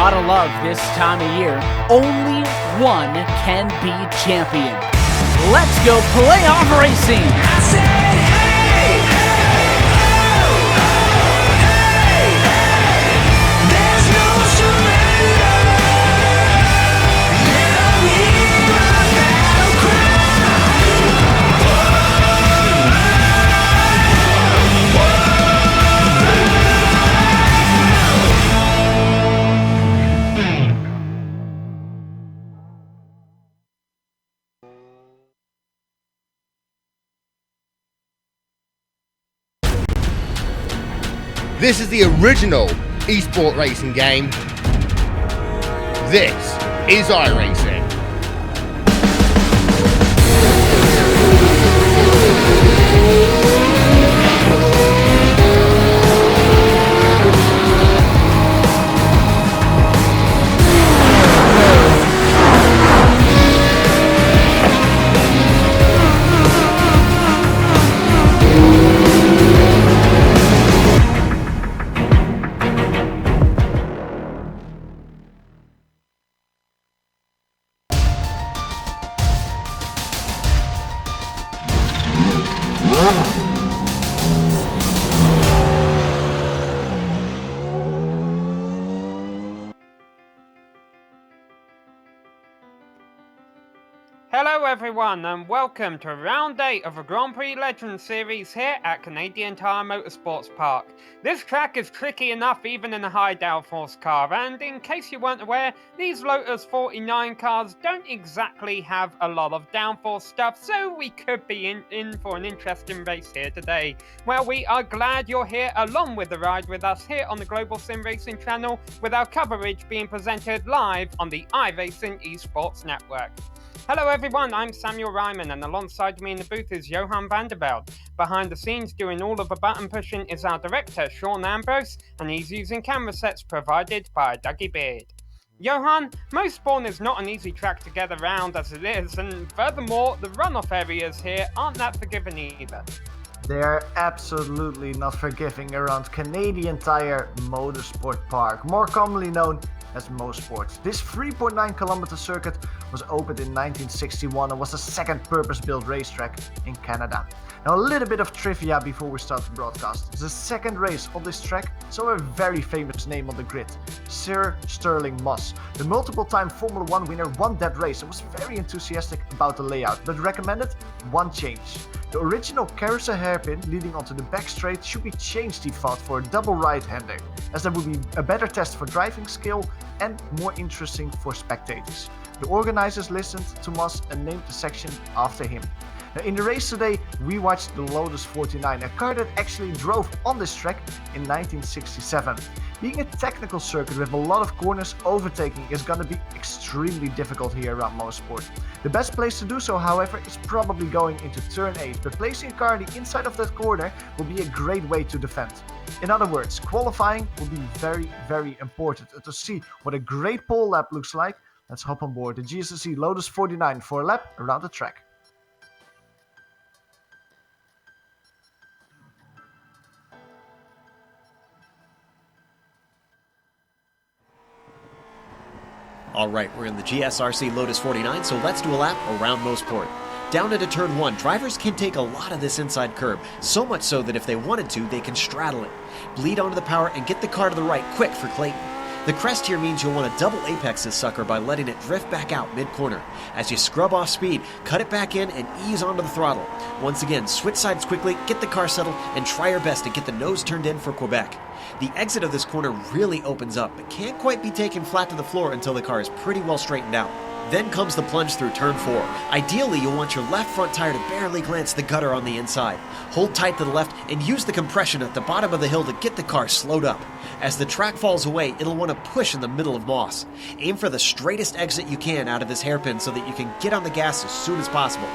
gotta love this time of year. Only one can be champion. Let's go playoff racing! I said, hey, hey, oh, oh, hey, hey, there's no surrender. Let 'em hear my battle cry. This is the original esport racing game. This is iRacing. Hello everyone and welcome to round 8 of the Grand Prix Legends series here at Canadian Tire Motorsports Park. This track is tricky enough even in a high downforce car, and in case you weren't aware, these Lotus 49 cars don't exactly have a lot of downforce stuff, so we could be in for an interesting race here today. Well, we are glad you're here along with the ride with us here on the Global Sim Racing channel, with our coverage being presented live on the iRacing Esports Network. Hello everyone, I'm Samuel Ryman, and alongside me in the booth is Johan Vanderveld. Behind the scenes doing all of the button pushing is our director Sean Ambrose, and he's using camera sets provided by Dougie Beard. Johan, Motorsports is not an easy track to get around as it is, and furthermore, the runoff areas here aren't that forgiving either. They're absolutely not forgiving around Canadian Tire Motorsport Park, more commonly known as Motorsports. This 3.9 kilometer circuit was opened in 1961 and was the second purpose-built racetrack in Canada. Now a little bit of trivia before we start the broadcast. The second race on this track saw a very famous name on the grid, Sir Sterling Moss. The multiple-time Formula 1 winner won that race and was very enthusiastic about the layout, but recommended one change. The original carousel hairpin leading onto the back straight should be changed, he thought, for a double right-hander, as that would be a better test for driving skill and more interesting for spectators. The organizers listened to Moss and named the section after him. Now, in the race today, we watched the Lotus 49, a car that actually drove on this track in 1967. Being a technical circuit with a lot of corners, overtaking is going to be extremely difficult here around Motorsport. The best place to do so, however, is probably going into turn 8, but placing a car on the inside of that corner will be a great way to defend. In other words, qualifying will be very, very important. And to see what a great pole lap looks like, let's hop on board the GSC Lotus 49 for a lap around the track. Alright, we're in the GSRC Lotus 49, so let's do a lap around Motorsport. Down into turn 1, drivers can take a lot of this inside curb, so much so that if they wanted to, they can straddle it, bleed onto the power, and get the car to the right quick for Clayton. The crest here means you'll want to double apex this sucker by letting it drift back out mid-corner. As you scrub off speed, cut it back in and ease onto the throttle. Once again, switch sides quickly, get the car settled, and try your best to get the nose turned in for Quebec. The exit of this corner really opens up, but can't quite be taken flat to the floor until the car is pretty well straightened out. Then comes the plunge through turn 4. Ideally, you'll want your left front tire to barely glance the gutter on the inside. Hold tight to the left and use the compression at the bottom of the hill to get the car slowed up. As the track falls away, it'll want to push in the middle of Moss. Aim for the straightest exit you can out of this hairpin so that you can get on the gas as soon as possible.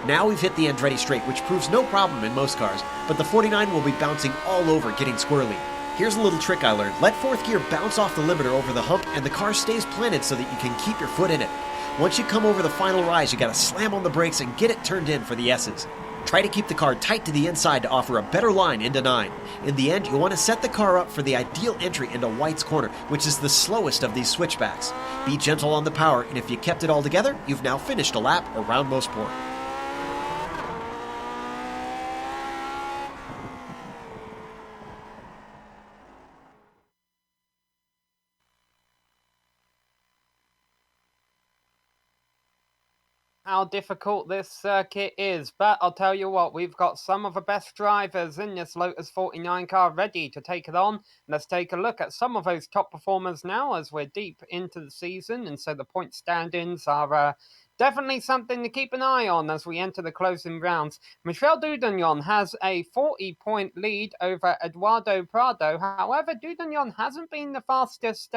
Now we've hit the Andretti straight, which proves no problem in most cars, but the 49 will be bouncing all over, getting squirrely. Here's a little trick I learned. Let fourth gear bounce off the limiter over the hump and the car stays planted so that you can keep your foot in it. Once you come over the final rise, you gotta slam on the brakes and get it turned in for the S's. Try to keep the car tight to the inside to offer a better line into 9. In the end, you'll want to set the car up for the ideal entry into White's corner, which is the slowest of these switchbacks. Be gentle on the power, and if you kept it all together, you've now finished a lap around Mosport. How difficult this circuit is, but I'll tell you what, we've got some of the best drivers in this Lotus 49 car ready to take it on. Let's take a look at some of those top performers now as we're deep into the season, and so the point stand-ins are definitely something to keep an eye on as we enter the closing rounds. Michel Dudagnon has a 40-point lead over Eduardo Prado. However, Dudagnon hasn't been the fastest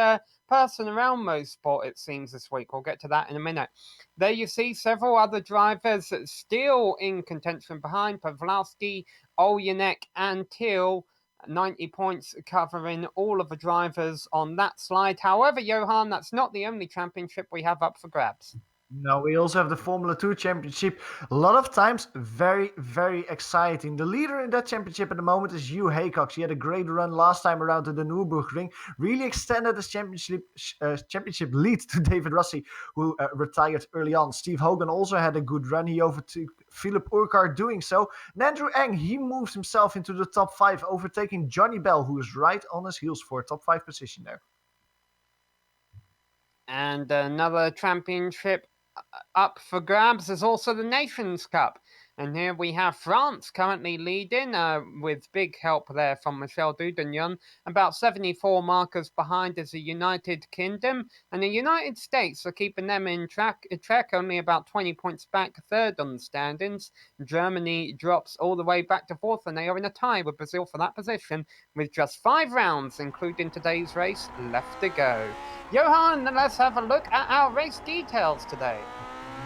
person around Motorsport, it seems, this week. We'll get to that in a minute. There you see several other drivers still in contention behind Pawlowski, Oljanek and Till. 90 points covering all of the drivers on that slide. However, Johan, that's not the only championship we have up for grabs. No, we also have the Formula 2 Championship. A lot of times, very, very exciting. The leader in that championship at the moment is Hugh Haycox. He had a great run last time around at the Nürburgring. Really extended his championship lead to David Rossi, who retired early on. Steve Hogan also had a good run. He overtook Philip Urquhart doing so. And Andrew Eng, he moves himself into the top 5, overtaking Johnny Bell, who is right on his heels for a top 5 position there. And another championship up for grabs is also the Nations Cup. And here we have France currently leading with big help there from Michel Dudagnon. About 74 markers behind is the United Kingdom. And the United States are keeping them in track, only about 20 points back, third on the standings. Germany drops all the way back to fourth, and they are in a tie with Brazil for that position, with just 5 rounds, including today's race, left to go. Johan, let's have a look at our race details today.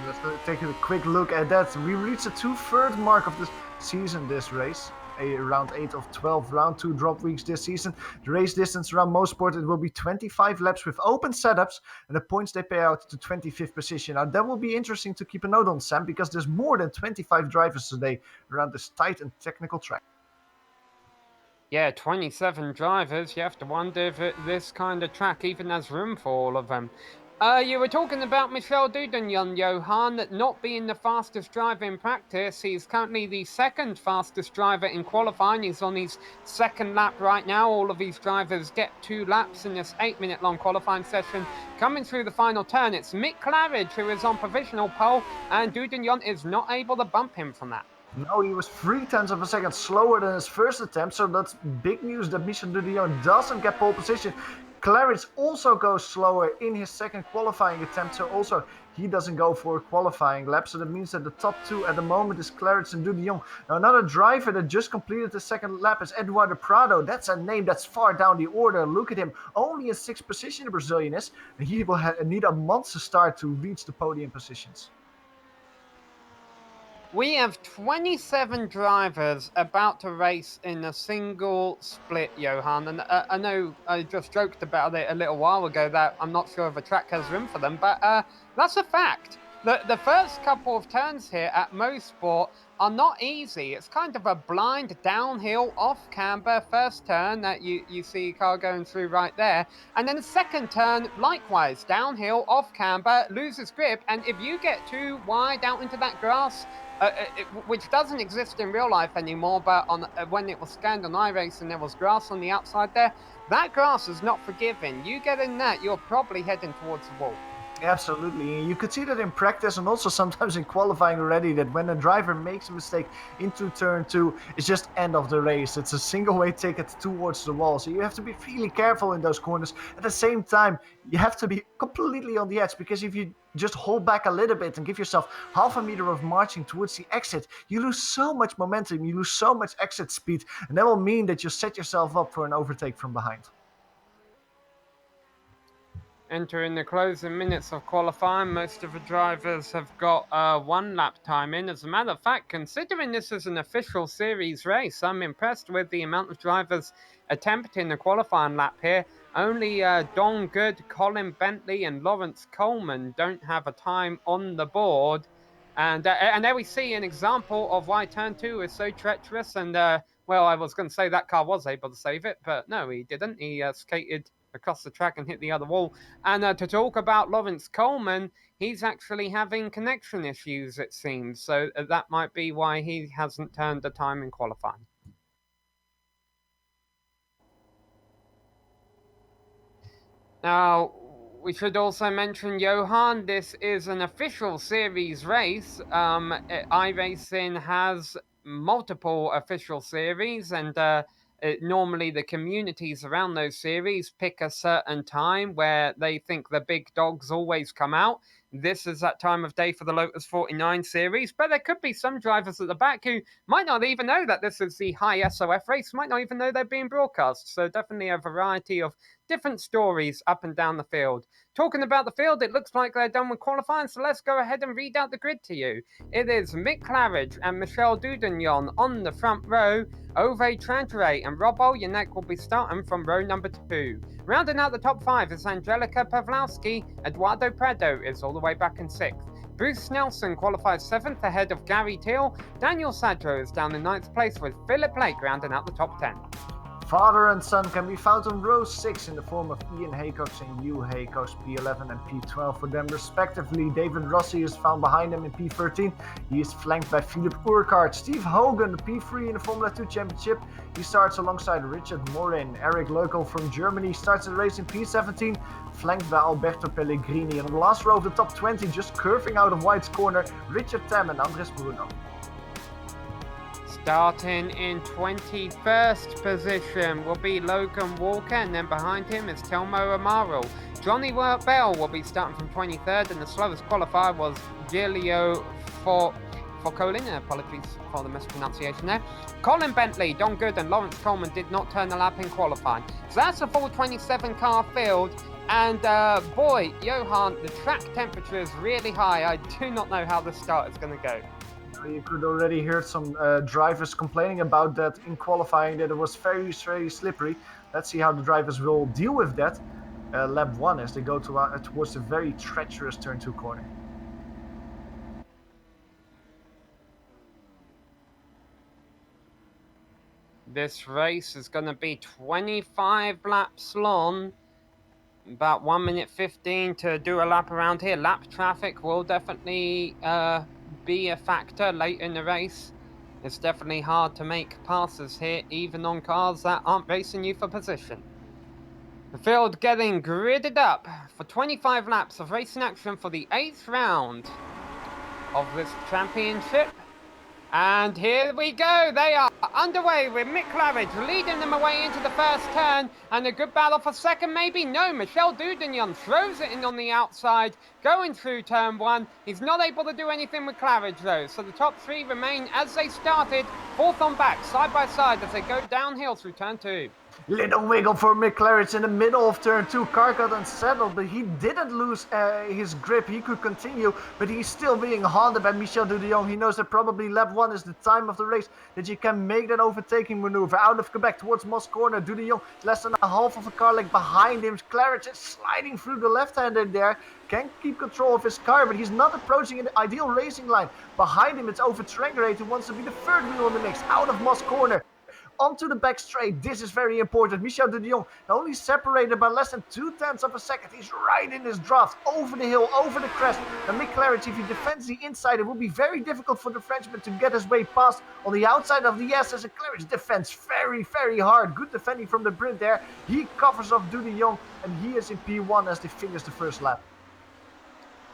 Let's take a quick look at that. We reached the 2/3 mark of the season this race. Round 8 of 12, round 2 drop weeks this season. The race distance around Motorsport, it will be 25 laps with open setups, and the points they pay out to 25th position. Now that will be interesting to keep a note on, Sam, because there's more than 25 drivers today around this tight and technical track. Yeah, 27 drivers. You have to wonder if this kind of track even has room for all of them. You were talking about Michel Dudagnon, Johan, not being the fastest driver in practice. He's currently the second fastest driver in qualifying. He's on his second lap right now. All of these drivers get 2 laps in this 8-minute-long qualifying session. Coming through the final turn, it's Mick Claridge who is on provisional pole, and Dudagnon is not able to bump him from that. No, he was 0.3 of a second slower than his first attempt, so that's big news that Michel Dudagnon doesn't get pole position. Claridge also goes slower in his second qualifying attempt, so also he doesn't go for a qualifying lap. So that means that the top 2 at the moment is Claridge and Dudagnon. Now another driver that just completed the second lap is Eduardo Prado. That's a name that's far down the order. Look at him, only in 6th position the Brazilian is, and he will need a monster start to reach the podium positions. We have 27 drivers about to race in a single split, Johan. And I know I just joked about it a little while ago that I'm not sure if the track has room for them, but that's a fact. The first couple of turns here at Motorsport are not easy. It's kind of a blind downhill off camber first turn that you see a car going through right there. And then the second turn, likewise, downhill off camber, loses grip. And if you get too wide out into that grass, which doesn't exist in real life anymore, but when it was scanned on iRacing, there was grass on the outside there. That grass is not forgiving. You get in that, you're probably heading towards the wall. Absolutely. You could see that in practice and also sometimes in qualifying already, that when a driver makes a mistake into turn 2, it's just end of the race. It's a single way ticket towards the wall. So you have to be really careful in those corners. At the same time, you have to be completely on the edge, because if you just hold back a little bit and give yourself half a meter of marching towards the exit, you lose so much momentum, you lose so much exit speed, and that will mean that you set yourself up for an overtake from behind. Entering the closing minutes of qualifying, most of the drivers have got 1 lap time in. As a matter of fact, considering this is an official series race, I'm impressed with the amount of drivers attempting the qualifying lap here. Only Don Good, Colin Bentley and Lawrence Coleman don't have a time on the board. And there we see an example of why turn 2 is so treacherous. And, well, I was going to say that car was able to save it, but no, he didn't. He skated across the track and hit the other wall. And to talk about Lawrence Coleman, he's actually having connection issues, it seems. So that might be why he hasn't turned the time in qualifying. Now, we should also mention, Johan, this is an official series race. iRacing has multiple official series, and normally the communities around those series pick a certain time where they think the big dogs always come out. This is that time of day for the Lotus 49 series, but there could be some drivers at the back who might not even know that this is the high SOF race, might not even know they're being broadcast. So definitely a variety of different stories up and down the field. Talking about the field, it looks like they're done with qualifying, so let's go ahead and read out the grid to you. It is Mick Claridge and Michel Dudagnon on the front row. Ove Trantere and Rob Oljanek will be starting from row number 2. Rounding out the top 5 is Angelica Pawlowski. Eduardo Prado is all the way back in 6th. Bruce Nelson qualifies 7th ahead of Gary Teal. Daniel Sadro is down in 9th place with Philip Lake rounding out the top 10. Father and son can be found on row 6 in the form of Ian Haycox and Hugh Haycox, P11 and P12 for them respectively. David Rossi is found behind them in P13. He is flanked by Philip Urquhart. Steve Hogan, P3 in the Formula 2 Championship. He starts alongside Richard Morin. Eric Leukel from Germany starts the race in P17, flanked by Alberto Pellegrini. And on the last row of the top 20, just curving out of White's corner, Richard Tam and Andres Bruno. Starting in 21st position will be Logan Walker, and then behind him is Telmo Amaro. Johnny Bell will be starting from 23rd, and the slowest qualifier was Giulio Focolin. Apologies for the mispronunciation there. Colin Bentley, Don Good, and Lawrence Coleman did not turn the lap in qualifying. So that's a full 27 car field. And boy, Johan, the track temperature is really high. I do not know how the start is going to go. You could already hear some drivers complaining about that in qualifying, that it was very, very slippery. Let's see how the drivers will deal with that lap 1 as they go towards the very treacherous turn 2 corner. This race is going to be 25 laps long. About 1 minute 15 to do a lap around here. Lap traffic will definitely be a factor late in the race. It's definitely hard to make passes here, even on cars that aren't racing you for position. The field getting gridded up for 25 laps of racing action for the 8th round of this championship. And here we go, they are underway with Mick Claridge leading them away into the first turn, and a good battle for second maybe. No, Michel Dudagnon throws it in on the outside, going through turn 1. He's not able to do anything with Claridge though, so the top 3 remain as they started, forth on back, side by side as they go downhill through turn 2. Little wiggle for Mick Claridge in the middle of turn 2. Car got unsettled, but he didn't lose his grip. He could continue, but he's still being haunted by Michel Dudagnon. He knows that probably lap 1 is the time of the race that you can make that overtaking maneuver. Out of Quebec towards Moss Corner, Dudagnon less than a half of a car length behind him. Claridge is sliding through the left-hander there. Can keep control of his car, but he's not approaching an ideal racing line. Behind him, it's Over Trangrate who wants to be the third wheel in the mix. Out of Moss Corner. Onto the back straight. This is very important. Michel Dudagnon only separated by less than 0.2 of a second. He's right in his draft. Over the hill, over the crest. And Mick Claridge, if he defends the inside, it will be very difficult for the Frenchman to get his way past on the outside of the S as a Claridge defends very, very hard. Good defending from the Brit there. He covers off Dudagnon and he is in P1 as they finish the first lap.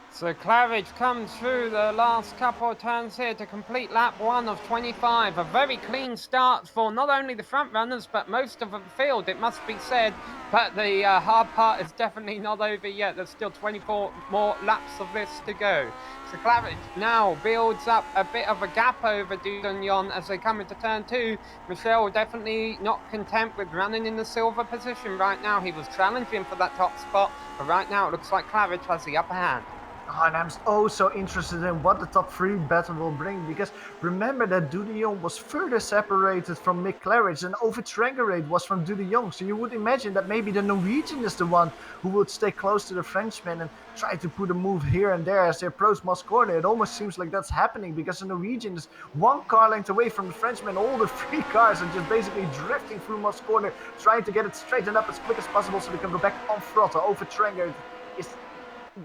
So Claridge comes through the last couple of turns here to complete lap 1 of 25. A very clean start for not only the front runners, but most of the field, it must be said. But the hard part is definitely not over yet. There's still 24 more laps of this to go. So Claridge now builds up a bit of a gap over Dudagnon as they come into turn 2. Michel definitely not content with running in the silver position right now. He was challenging for that top spot, but right now it looks like Claridge has the upper hand. Oh, and I'm so interested in what the top 3 battle will bring, because remember that Dudion was further separated from Mick Claridge and Ovid Trangerade was from Dudion. So you would imagine that maybe the Norwegian is the one who would stay close to the Frenchman and try to put a move here and there as they approach Moss Corner. It almost seems like that's happening because the Norwegian is 1 car length away from the Frenchman. All the 3 cars are just basically drifting through Moss Corner, trying to get it straightened up as quick as possible so they can go back on throttle. Ovid Trangerade is,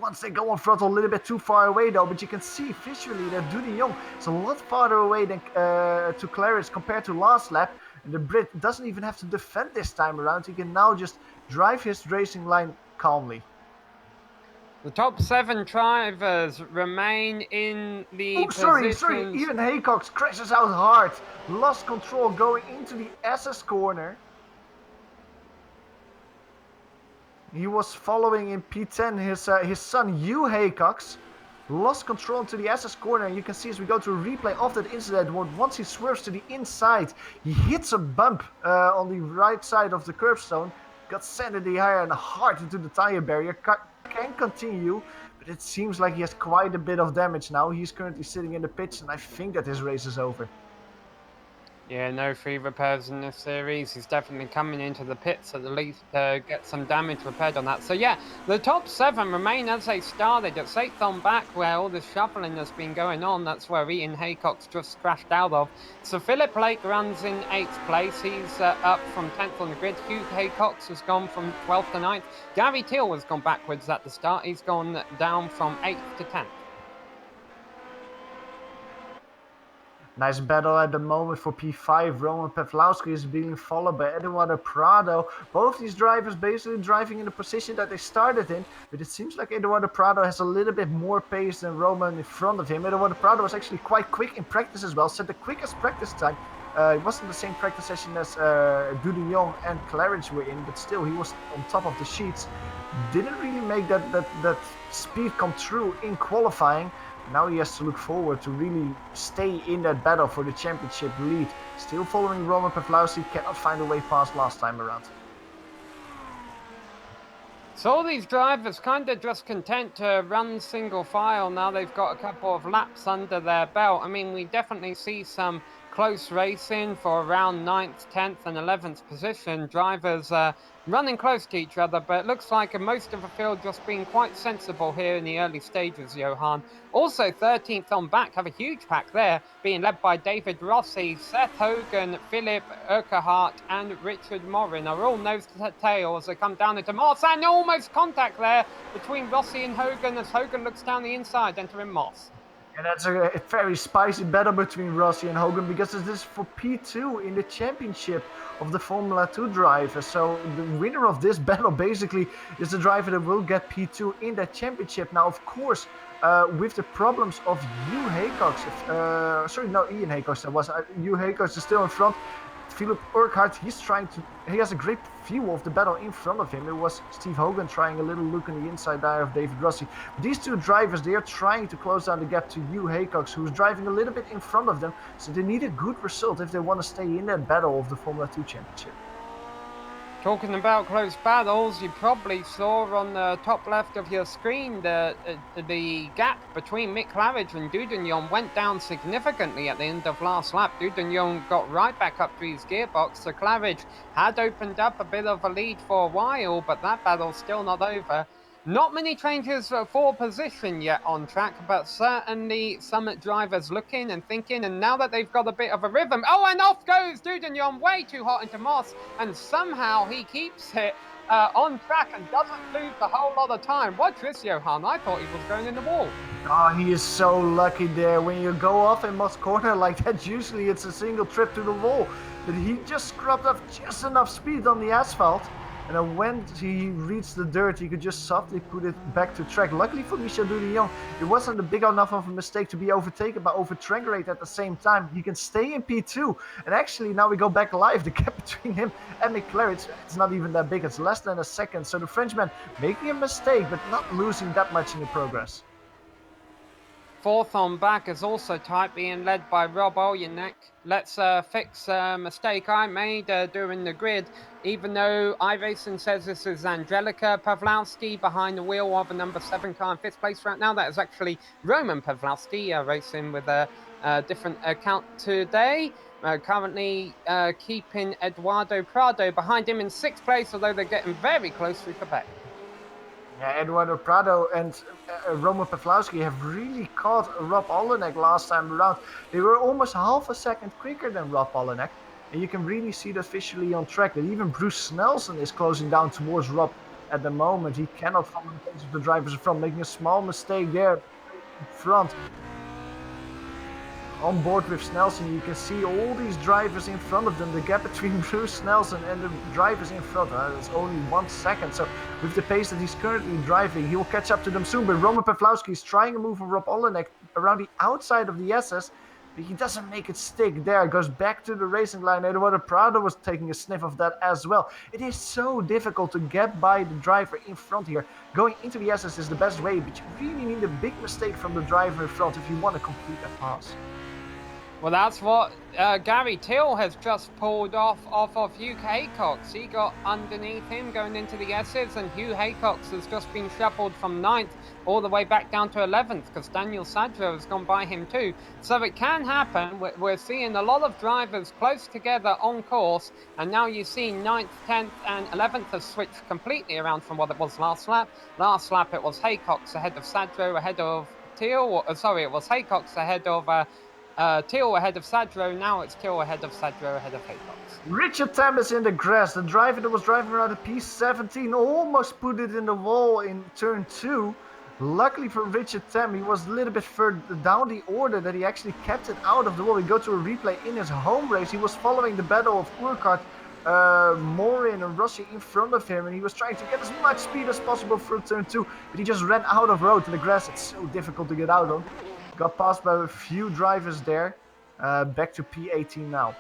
once they go on throttle, a little bit too far away though, but you can see visually that Dudion is a lot farther away than to Claridge compared to last lap. And the Brit doesn't even have to defend this time around. He can now just drive his racing line calmly. The top 7 drivers remain in the Sorry. positions. Even Haycox crashes out hard. Lost control going into the SS corner. He was following in P10 his son Hugh Haycox. Lost control into the SS corner, and you can see as we go to a replay of that incident, once he swerves to the inside, he hits a bump on the right side of the curbstone, got sent in the air and hard into the tire barrier. Can continue, but it seems like he has quite a bit of damage now. He's currently sitting in the pits, and I think that his race is over. Yeah, no free repairs in this series. He's definitely coming into the pits at least to get some damage repaired on that. So yeah, the top 7 remain as they started. It's 8th on back where all the shuffling has been going on. That's where Ian Haycox just crashed out of. So Philip Blake runs in 8th place. He's up from 10th on the grid. Hugh Haycox has gone from 12th to 9th. Gary Teal has gone backwards at the start. He's gone down from 8th to 10th. Nice battle at the moment for P5. Roman Pavlowski is being followed by Eduardo Prado. Both these drivers basically driving in the position that they started in, but it seems like Eduardo Prado has a little bit more pace than Roman in front of him. Eduardo Prado was actually quite quick in practice as well, set the quickest practice time. It wasn't the same practice session as Dudion and Claridge were in, but still he was on top of the sheets. Didn't really make that speed come true in qualifying. Now he has to look forward to really stay in that battle for the championship lead. Still following Roman Pavlowski, cannot find a way past last time around. So all these drivers kind of just content to run single file now they've got a couple of laps under their belt. I mean, we definitely see some close racing for around 9th, 10th and 11th position. Drivers running close to each other, but it looks like most of the field just being quite sensible here in the early stages, Johan. Also 13th on back, have a huge pack there, being led by David Rossi, Seth Hogan, Philip Urquhart and Richard Morin are all nose to tail as they come down into Moss, and almost contact there between Rossi and Hogan as Hogan looks down the inside, entering Moss. And that's a very spicy battle between Rossi and Hogan, because this is for P2 in the championship of the Formula 2 drivers. So the winner of this battle basically is the driver that will get P2 in that championship. Now, of course, with the problems of Hugh Haycox, Ian Haycox, that was Hugh Haycox is still in front. Philip Urquhart, he has a great view of the battle in front of him. It was Steve Hogan trying a little look in the inside eye of David Rossi. But these two drivers, they are trying to close down the gap to Hugh Haycox, who's driving a little bit in front of them. So they need a good result if they want to stay in that battle of the Formula 2 Championship. Talking about close battles, you probably saw on the top left of your screen the gap between Mick Claridge and Dudagnon went down significantly at the end of last lap. Dudagnon got right back up to his gearbox, so Claridge had opened up a bit of a lead for a while, but that battle's still not over. Not many changes for position yet on track, but certainly some drivers looking and thinking, and now that they've got a bit of a rhythm, oh, and off goes Dudagnon, way too hot into Moss, and somehow he keeps it on track and doesn't lose a whole lot of time. Watch this, Johan, I thought he was going in the wall. Oh, he is so lucky there. When you go off in Moss Corner like that, usually it's a single trip to the wall, but he just scrubbed up just enough speed on the asphalt. And then when he reached the dirt, he could just softly put it back to track. Luckily for Michel Dudagnon, it wasn't a big enough of a mistake to be overtaken by Ovid Trangerade at the same time. He can stay in P2. And actually, now we go back live. The gap between him and Mick Claridge, it's not even that big. It's less than a second. So the Frenchman making a mistake, but not losing that much in the progress. Fourth on back is also tight, being led by Rob Olyanek. Let's fix a mistake I made during the grid. Even though iRacing says this is Angelica Pawlowski behind the wheel of a number 7 car in 5th place right now, that is actually Roman Pawlowski racing with a different account today. Currently keeping Eduardo Prado behind him in 6th place, although they're getting very close through Quebec. Yeah, Eduardo Prado and Roman Pawlowski have really caught Rob Olyanek last time around. They were almost half a second quicker than Rob Olyanek, and you can really see that visually on track. That even Bruce Snelson is closing down towards Rob at the moment. He cannot follow the pace of the drivers in front, making a small mistake there in front. On board with Snelson, you can see all these drivers in front of them. The gap between Bruce Snelson and the drivers in front is only 1 second. So with the pace that he's currently driving, he will catch up to them soon. But Roman Pawlowski is trying to move on Rob Olyanek around the outside of the SS, but he doesn't make it stick there. Goes back to the racing line. Eduardo Prado was taking a sniff of that as well. It is so difficult to get by the driver in front here. Going into the SS is the best way, but you really need a big mistake from the driver in front if you want to complete that pass. Well, that's what Gary Till has just pulled off of Hugh Haycox. He got underneath him going into the S's, and Hugh Haycox has just been shuffled from 9th all the way back down to 11th because Daniel Sadro has gone by him too. So it can happen. We're seeing a lot of drivers close together on course, and now you see 9th, 10th and 11th have switched completely around from what it was last lap. Last lap it was Haycox ahead of Sadro, ahead of Till. Sorry, it was Haycox ahead of Till ahead of Sadro. Now it's Till ahead of Sadro ahead of Haycox. Richard Tam is in the grass. The driver that was driving around the P17 almost put it in the wall in turn 2. Luckily for Richard Tam, he was a little bit further down the order that he actually kept it out of the wall. We go to a replay in his home race. He was following the battle of Urquhart, Morin and Rossi in front of him, and he was trying to get as much speed as possible through turn 2, but he just ran out of road to the grass. It's so difficult to get out on. Got passed by a few drivers there. Back to P18 now.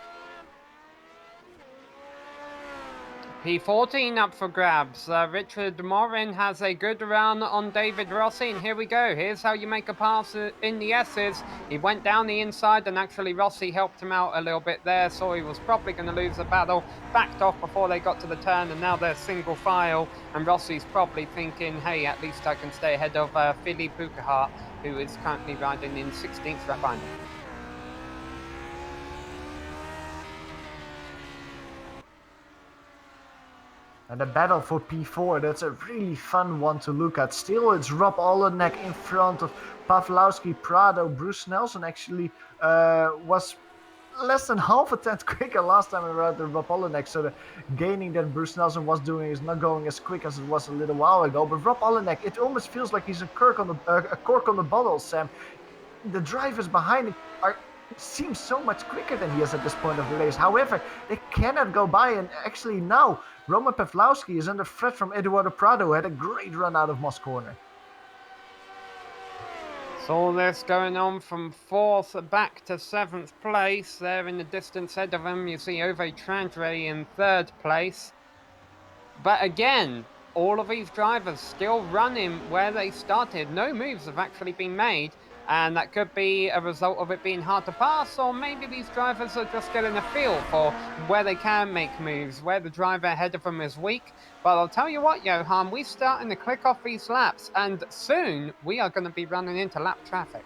P14 up for grabs. Richard Morin has a good run on David Rossi, and here we go. Here's how you make a pass in the S's. He went down the inside, and actually Rossi helped him out a little bit there, so he was probably going to lose the battle. Backed off before they got to the turn, and now they're single file, and Rossi's probably thinking, hey, at least I can stay ahead of Philippe Bucahart, who is currently riding in 16th right behind him. And the battle for P4, that's a really fun one to look at. Still, it's Rob Olyanek in front of Pawlowski, Prado. Bruce Snelson actually was less than half a tenth quicker last time around than Rob Olyanek. So the gaining that Bruce Snelson was doing is not going as quick as it was a little while ago. But Rob Olyanek, it almost feels like he's a cork on the bottle, Sam. The drivers behind him seem so much quicker than he is at this point of the race. However, they cannot go by, and actually now Roman Pawlowski is under threat from Eduardo Prado, who had a great run out of Moss Corner. So all this going on from 4th back to 7th place. There in the distance ahead of him, you see Ove Trandre in 3rd place. But again, all of these drivers still running where they started. No moves have actually been made. And that could be a result of it being hard to pass, or maybe these drivers are just getting a feel for where they can make moves, where the driver ahead of them is weak. But I'll tell you what, Johan, we're starting to click off these laps, and soon we are going to be running into lap traffic.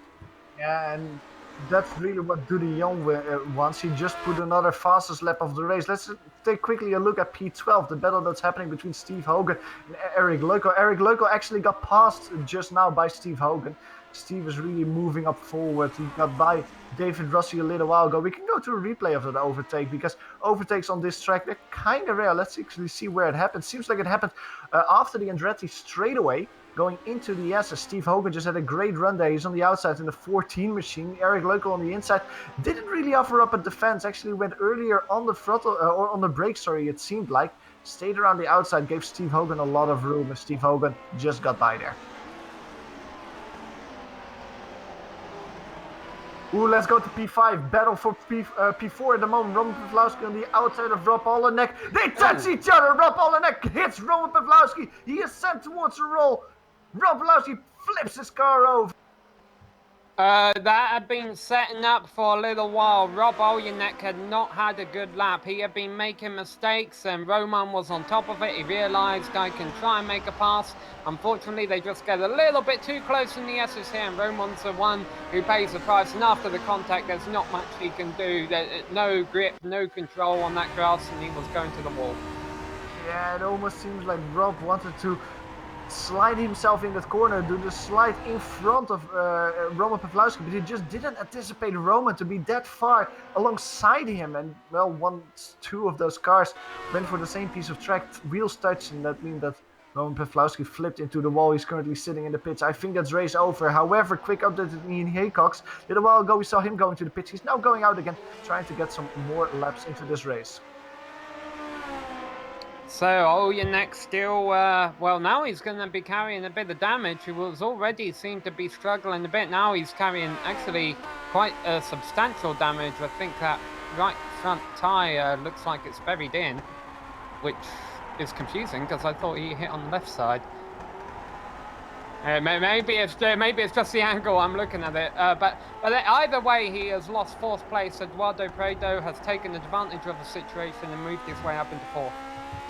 Yeah, and that's really what Dudion wants. He just put another fastest lap of the race. Let's take quickly a look at P12, the battle that's happening between Steve Hogan and Eric Loco. Eric Loco actually got passed just now by Steve Hogan. Steve is really moving up forward. He got by David Rossi a little while ago. We can go to a replay of that overtake, because overtakes on this track, they're kind of rare. Let's actually see where it happened. Seems like it happened after the Andretti straightaway going into the SS. Steve Hogan just had a great run there. He's on the outside in the 14 machine. Eric Loco on the inside didn't really offer up a defense. Actually went earlier on the throttle, or on the brake, sorry, it seemed like. Stayed around the outside, gave Steve Hogan a lot of room, and Steve Hogan just got by there. Ooh, let's go to P5. Battle for P4 at the moment. Roman Pawlowski on the outside of Rob Olyanek. They touch each other. Rob Olyanek hits Roman Pawlowski. He is sent towards the roll. Rob Pawlowski flips his car over. That had been setting up for a little while. Rob Olyanek had not had a good lap. He had been making mistakes, and Roman was on top of it. He realised I can try and make a pass. Unfortunately, they just get a little bit too close in the S's here, and Roman's the one who pays the price. And after the contact, there's not much he can do. No grip, no control on that grass, and he was going to the wall. Yeah, it almost seems like Rob wanted to slide himself in that corner, do the slide in front of Roman Pawlowski, but he just didn't anticipate Roman to be that far alongside him. And well, two of those cars went for the same piece of track, wheels touched, and that means that Roman Pawlowski flipped into the wall. He's currently sitting in the pits. I think that's race over. However, quick update to Ian Haycox. A little while ago, we saw him going to the pits. He's now going out again, trying to get some more laps into this race. So Olyanek still, well, now he's going to be carrying a bit of damage. He was already seemed to be struggling a bit. Now he's carrying actually quite substantial damage. I think that right front tyre looks like it's buried in, which is confusing because I thought he hit on the left side. Maybe it's just the angle I'm looking at it. But either way, he has lost fourth place. Eduardo Prado has taken advantage of the situation and moved his way up into fourth.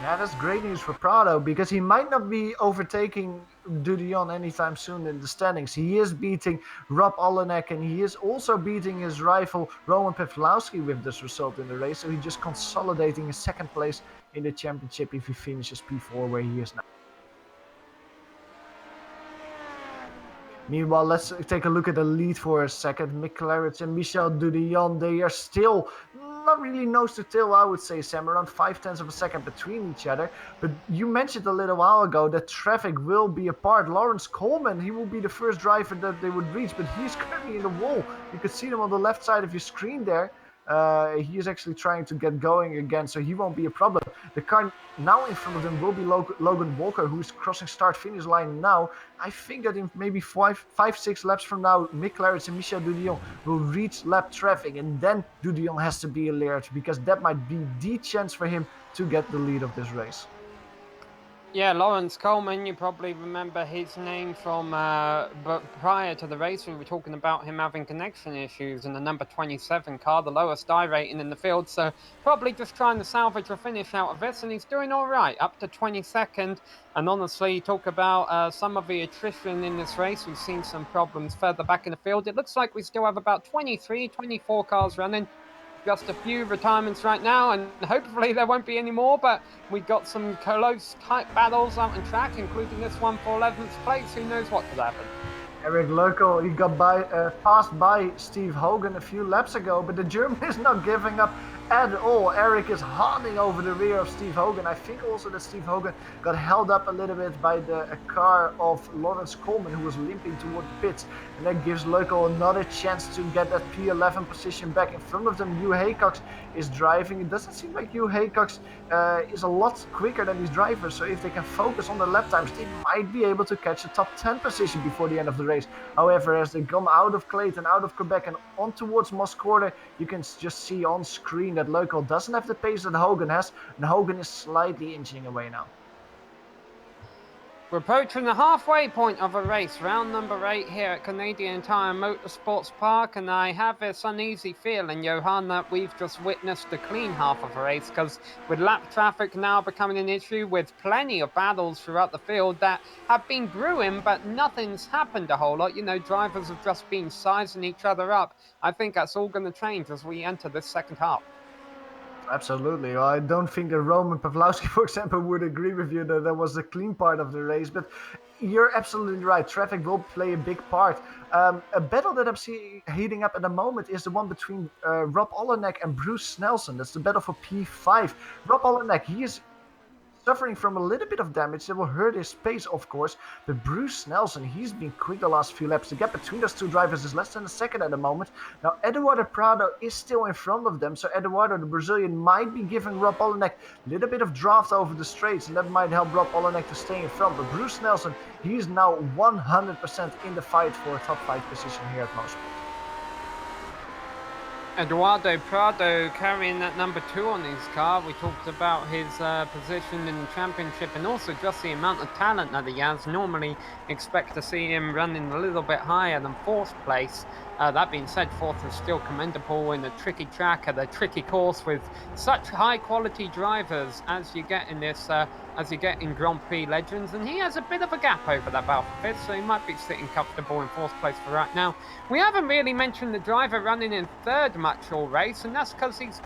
Yeah, that's great news for Prado, because he might not be overtaking Dudion anytime soon in the standings. He is beating Rob Olyanek, and he is also beating his rival Roman Pawlowski with this result in the race. So he's just consolidating his second place in the championship if he finishes P4 where he is now. Meanwhile, let's take a look at the lead for a second. Mick Claridge and Michel Dudion, they are still not really nose to tail, I would say, Sam, around 0.5 of a second between each other. But you mentioned a little while ago that traffic will be apart. Lawrence Coleman, he will be the first driver that they would reach, but he's currently in the wall. You could see him on the left side of your screen there. He is actually trying to get going again, so he won't be a problem. The car now in front of them will be Logan Walker, who's crossing start-finish line now. I think that in maybe 5-6 laps from now, Mick Claridge and Michel Dudion will reach lap traffic, and then Dudion has to be alert, because that might be the chance for him to get the lead of this race. Yeah, Lawrence Coleman, you probably remember his name from, but prior to the race, we were talking about him having connection issues in the number 27 car, the lowest I rating in the field, so probably just trying to salvage a finish out of this, and he's doing all right, up to 22nd, and honestly, talk about some of the attrition in this race. We've seen some problems further back in the field. It looks like we still have about 23, 24 cars running. Just a few retirements right now, and hopefully there won't be any more, but we've got some close tight battles out on track, including this one for 11th place. Who knows what could happen? Eric Loco, he got passed by Steve Hogan a few laps ago, but the German is not giving up at all. Eric is holding over the rear of Steve Hogan. I think also that Steve Hogan got held up a little bit by the car of Lawrence Coleman, who was limping toward the pits, and that gives Loco another chance to get that P11 position back. In front of them, Hugh Haycox is driving. It doesn't seem like Hugh Haycox is a lot quicker than these drivers, so if they can focus on the lap times, they might be able to catch a top 10 position before the end of the race. However, as they come out of Clayton, out of Quebec, and on towards Moscone, you can just see on screen that Local doesn't have the pace that Hogan has, and Hogan is slightly inching away now. We're approaching the halfway point of a race, round number 8 here at Canadian Tire Motorsports Park, and I have this uneasy feeling, Johan, that we've just witnessed the clean half of a race, because with lap traffic now becoming an issue, with plenty of battles throughout the field that have been brewing, but nothing's happened a whole lot. You know, drivers have just been sizing each other up. I think that's all going to change as we enter this second half. Absolutely. I don't think that Roman Pawlowski, for example, would agree with you that that was the clean part of the race, but you're absolutely right. Traffic will play a big part. A battle that I'm seeing heating up at the moment is the one between Rob Olyanek and Bruce Snelson. That's the battle for P5. Rob Olyanek, he is suffering from a little bit of damage that will hurt his pace, of course, but Bruce Snelson, he's been quick the last few laps. The gap between those two drivers is less than a second at the moment. Now, Eduardo Prado is still in front of them, so Eduardo, the Brazilian, might be giving Rob Olyanek a little bit of draft over the straights, and that might help Rob Olyanek to stay in front. But Bruce Snelson, he is now 100% in the fight for a top 5 position here at Motorsports. Eduardo Prado carrying that number 2 on his car. We talked about his position in the championship and also just the amount of talent that he has. Normally expect to see him running a little bit higher than 4th place. That being said, 4th is still commendable in a tricky track at a tricky course with such high quality drivers as you get in this as you get in Grand Prix Legends, and he has a bit of a gap over that battle for 5th, so he might be sitting comfortable in 4th place for right now. We haven't really mentioned the driver running in 3rd much all race, and that's because he's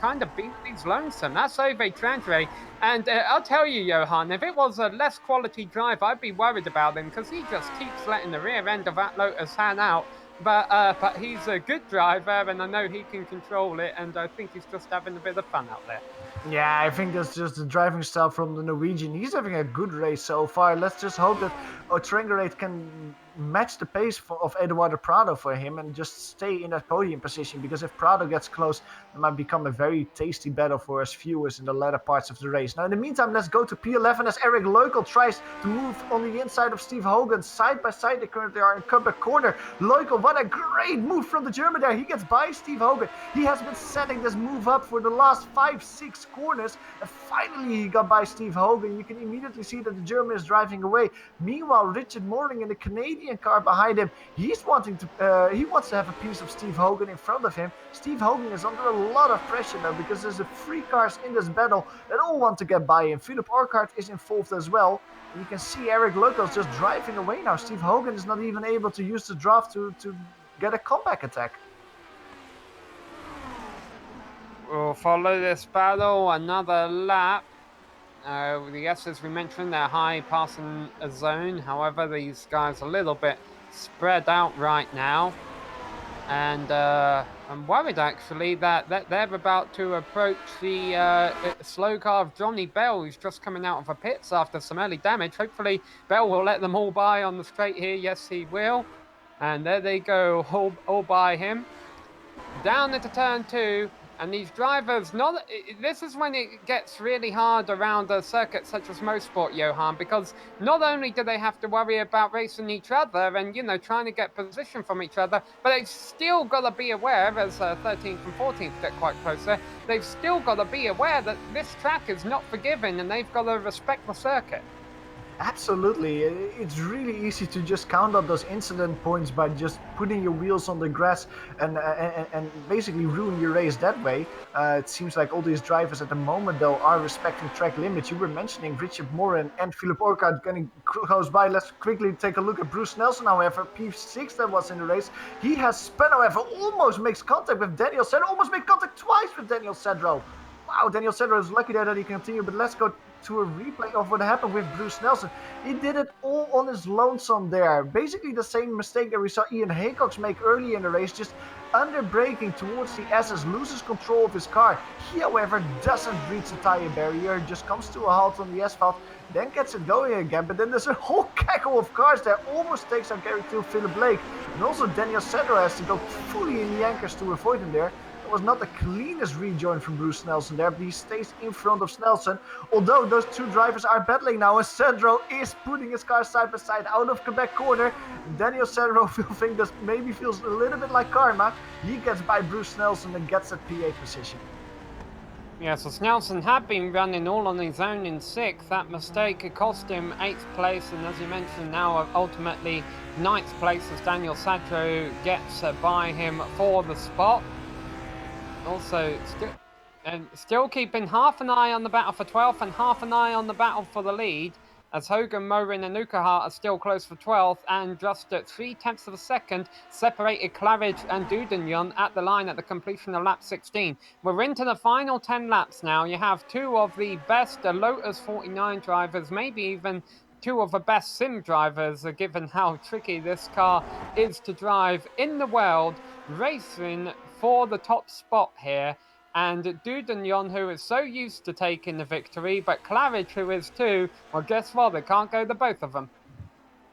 lonesome. That's Ove Trandre, and I'll tell you, Johan, if it was a less quality drive, I'd be worried about him because he just keeps letting the rear end of that Lotus hang out. But he's a good driver, and I know he can control it, and I think he's just having a bit of fun out there. Yeah, I think that's just the driving style from the Norwegian. He's having a good race so far. Let's just hope that Trenggerate can match the pace of Eduardo Prado for him and just stay in that podium position, because if Prado gets close, it might become a very tasty battle for us viewers in the latter parts of the race. Now, in the meantime, let's go to P11 as Eric Leukel tries to move on the inside of Steve Hogan. Side by side, they currently are in comeback corner. Leukel, what a great move from the German there. He gets by Steve Hogan. He has been setting this move up for the last 5-6 corners, and finally he got by Steve Hogan. You can immediately see that the German is driving away. Meanwhile, Richard Morling in the Canadian car behind him, he wants to have a piece of Steve Hogan in front of him. Steve Hogan is under a lot of pressure now because there's 3 cars in this battle that all want to get by him. Philip Orkart is involved as well. And you can see Eric Leukel just driving away now. Steve Hogan is not even able to use the draft to get a comeback attack. We'll follow this battle another lap. The S's we mentioned, they're high passing a zone. However, these guys are a little bit spread out right now. And I'm worried actually that they're about to approach the slow car of Johnny Bell, who's just coming out of the pits after some early damage. Hopefully Bell will let them all by on the straight here. Yes, he will. And there they go, all by him. Down into turn 2. And these drivers, this is when it gets really hard around a circuit such as Motorsport, Johan, because not only do they have to worry about racing each other and, trying to get position from each other, but they've still got to be aware, as 13th and 14th get quite closer, they've still got to be aware that this track is not forgiving and they've got to respect the circuit. Absolutely. It's really easy to just count up those incident points by just putting your wheels on the grass and basically ruin your race that way. It seems like all these drivers at the moment, though, are respecting track limits. You were mentioning Richard Morin and Philip Orkart getting close by. Let's quickly take a look at Bruce Nelson, however. P6 that was in the race. He has spun, however, almost makes contact with Daniel Cedro. Almost made contact twice with Daniel Cedro. Wow, Daniel Cedro is lucky there that he can continue, but let's go to a replay of what happened with Bruce Nelson. He did it all on his lonesome there. Basically the same mistake that we saw Ian Haycox make early in the race, just under braking towards the S's, loses control of his car. He, however, doesn't reach the tire barrier, just comes to a halt on the asphalt, then gets it going again. But then there's a whole cackle of cars there, almost takes on Gary to Philip Blake. And also Daniel Cedro has to go fully in the anchors to avoid him there. Was not the cleanest rejoin from Bruce Nelson there, but he stays in front of Snelson. Although those 2 drivers are battling now, and Cedro is putting his car side by side out of Quebec corner. Daniel Cedro will think this maybe feels a little bit like karma. He gets by Bruce Nelson and gets that P8 position. Yeah, so Snelson had been running all on his own in 6th. That mistake had cost him 8th place, and as you mentioned, now ultimately 9th place as Daniel Cedro gets by him for the spot. Also, still keeping half an eye on the battle for 12th and half an eye on the battle for the lead, as Hogan, Morin and Ukahart are still close for 12th, and just at 0.3 of a second separated Claridge and Dudagnon at the line at the completion of lap 16. We're into the final 10 laps now. You have 2 of the best Lotus 49 drivers, maybe even 2 of the best sim drivers, given how tricky this car is to drive in the world, racing for the top spot here. And Dudagnon, who is so used to taking the victory, but Claridge, who is too, well, guess what? They can't go the both of them.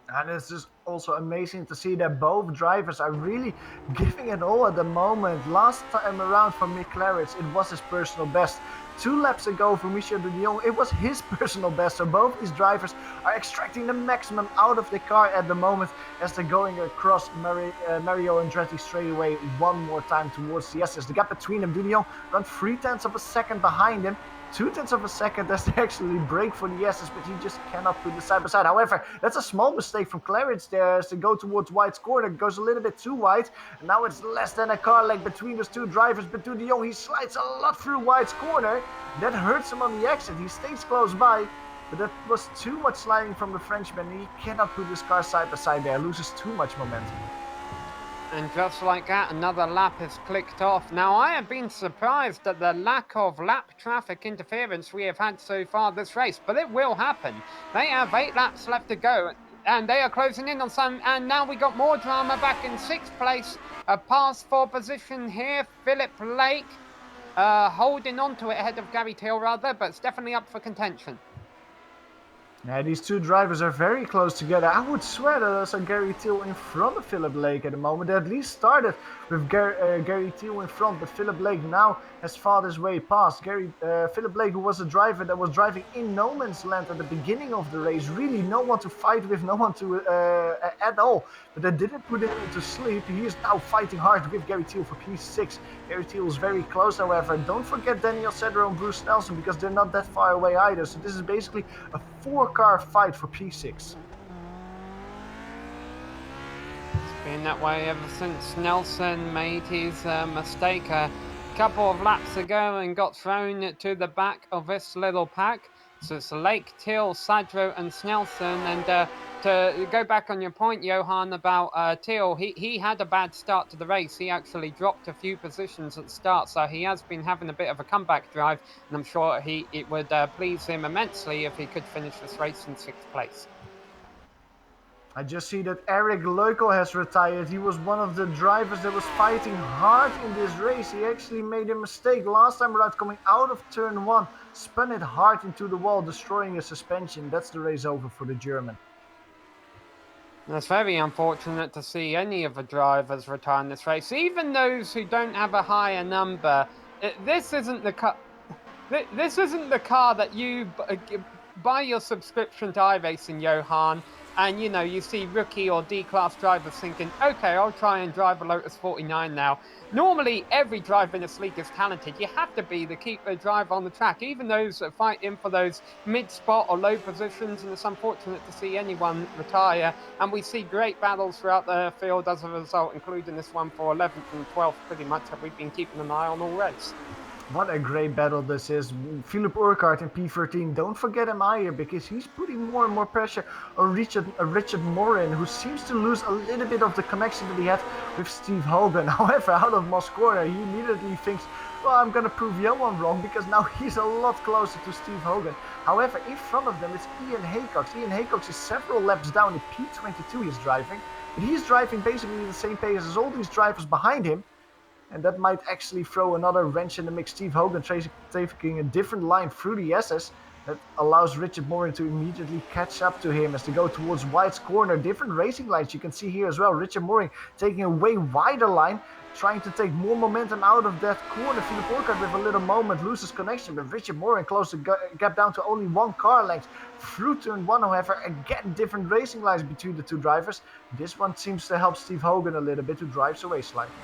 And it's just also amazing to see that both drivers are really giving it all at the moment. Last time around for Mick Claridge, it was his personal best. 2 laps ago for Michel de Jong, it was his personal best. So both these drivers are extracting the maximum out of the car at the moment as they're going across Mario Andretti straight away one more time towards the SS. The gap between them, de Jong around 0.3 of a second behind him. 0.2 of a second as they actually break for the S's, but he just cannot put the side by side. However, that's a small mistake from Claridge there as they go towards White's corner. It goes a little bit too wide, and now it's less than a car length between those 2 drivers. But de Jong, he slides a lot through White's corner. That hurts him on the exit. He stays close by, but that was too much sliding from the Frenchman. He cannot put his car side by side there, loses too much momentum. And just like that, another lap is clicked off. Now, I have been surprised at the lack of lap traffic interference we have had so far this race, but it will happen. They have 8 laps left to go, and they are closing in on some, and now we got more drama back in 6th place. A pass for position here, Philip Lake holding on to it ahead of Gary Till rather, but it's definitely up for contention. Yeah, these 2 drivers are very close together. I would swear that there's a Gary Till in front of Philip Lake at the moment. They at least started with Gary Till in front, but Philip Lake now has fought his way past. Philip Lake, who was a driver that was driving in no man's land at the beginning of the race, really no one to fight with, no one to at all. But they didn't put him to sleep. He is now fighting hard with Gary Till for P6. Gary Till is very close, however. Don't forget Daniel Sedro and Bruce Nelson, because they're not that far away either. So this is basically a 4-car fight for P6. It's been that way ever since Nelson made his mistake a couple of laps ago and got thrown to the back of this little pack. So it's Lake, Till, Sadro and Snelson. And to go back on your point, Johan, about Till, he had a bad start to the race. He actually dropped a few positions at the start, so he has been having a bit of a comeback drive, and I'm sure it would please him immensely if he could finish this race in 6th place. I just see that Eric Leukel has retired. He was one of the drivers that was fighting hard in this race. He actually made a mistake last time around coming out of turn 1, spun it hard into the wall, destroying a suspension. That's the race over for the German. It's very unfortunate to see any of the drivers retire in this race, even those who don't have a higher number. This isn't the car. This isn't the car that you buy your subscription to iRacing, Johan. And, you know, you see rookie or D-class drivers thinking, okay, I'll try and drive a Lotus 49 now. Normally, every driver in this league is talented. You have to be to keep the driver on the track. Even those that fight in for those mid-spot or low positions, and it's unfortunate to see anyone retire. And we see great battles throughout the field as a result, including this one for 11th and 12th, pretty much, that we've been keeping an eye on all race. What a great battle this is. Philip Urquhart in P13, don't forget him either, because he's putting more and more pressure on Richard Morin, who seems to lose a little bit of the connection that he had with Steve Hogan. However, out of Moss corner, he immediately thinks, well, I'm going to prove Johan wrong, because now he's a lot closer to Steve Hogan. However, in front of them is Ian Haycox. Ian Haycox is several laps down in P22 he's driving, but he's driving basically the same pace as all these drivers behind him. And that might actually throw another wrench in the mix. Steve Hogan taking a different line through the SS. That allows Richard Morin to immediately catch up to him as they go towards White's corner. Different racing lines you can see here as well. Richard Morin taking a way wider line, trying to take more momentum out of that corner. Philip Urquhart with a little moment loses connection, but Richard Morin closed the gap down to only 1 car length. Through turn 1, however, again different racing lines between the 2 drivers. This one seems to help Steve Hogan a little bit, who drives away slightly.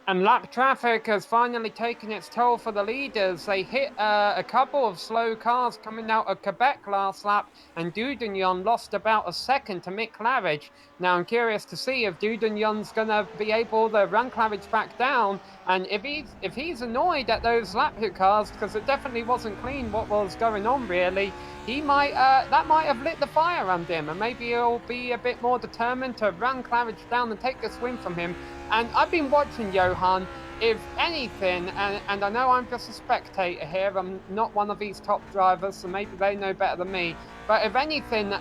And lap traffic has finally taken its toll for the leaders. They hit a couple of slow cars coming out of Quebec last lap, and Dudignon lost about a second to Mick Claridge. Now I'm curious to see if Dudignon's going to be able to run Claridge back down, and if he's annoyed at those lap hit cars, because it definitely wasn't clean what was going on really, he might that might have lit the fire under him, and maybe he'll be a bit more determined to run Claridge down and take this win from him. And I've been watching, Johan, if anything, and I know I'm just a spectator here, I'm not one of these top drivers, so maybe they know better than me, but if anything,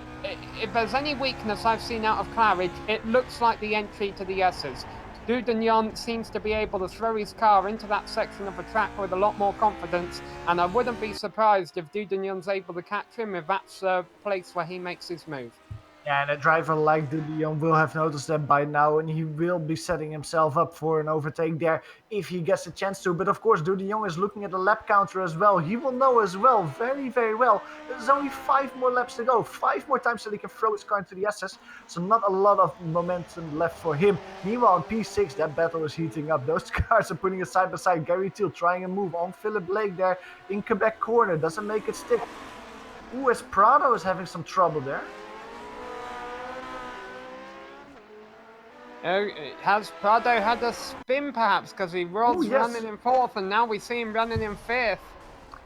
if there's any weakness I've seen out of Claridge, it looks like the entry to the S's. Dudignon seems to be able to throw his car into that section of the track with a lot more confidence, and I wouldn't be surprised if Dudignon's able to catch him if that's the place where he makes his move. Yeah, and a driver like De Jong will have noticed that by now, and he will be setting himself up for an overtake there if he gets a chance to. But of course, De Jong is looking at the lap counter as well. He will know as well, very, very well. There's only 5 more laps to go, 5 more times that he can throw his car into the SS. So not a lot of momentum left for him. Meanwhile, in P6, that battle is heating up. Those cars are putting it side by side. Gary Thiel trying a move on Philip Blake there in Quebec corner. Doesn't make it stick. Ooh, as Prado is having some trouble there. Has Prado had a spin perhaps because he was Ooh, yes. running in fourth and now we see him running in fifth?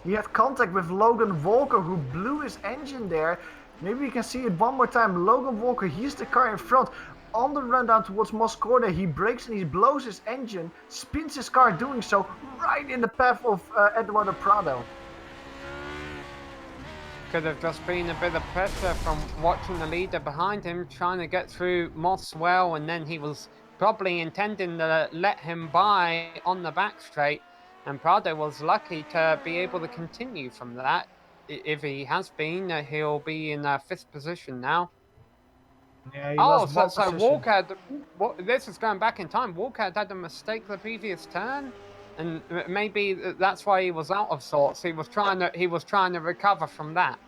He had contact with Logan Walker, who blew his engine there. Maybe we can see it one more time. Logan Walker, he's the car in front. On the run down towards Moss Corner, he brakes and he blows his engine, spins his car doing so, right in the path of Eduardo Prado. Could have just been a bit of pressure from watching the leader behind him trying to get through Moss well, and then he was probably intending to let him by on the back straight, and Prado was lucky to be able to continue from that. If he has been, he'll be in fifth position now. Yeah, he Oh, lost ball so position. Walker, this is going back in time. Walker had a mistake the previous turn, and maybe that's why he was out of sorts. He was trying to recover from that.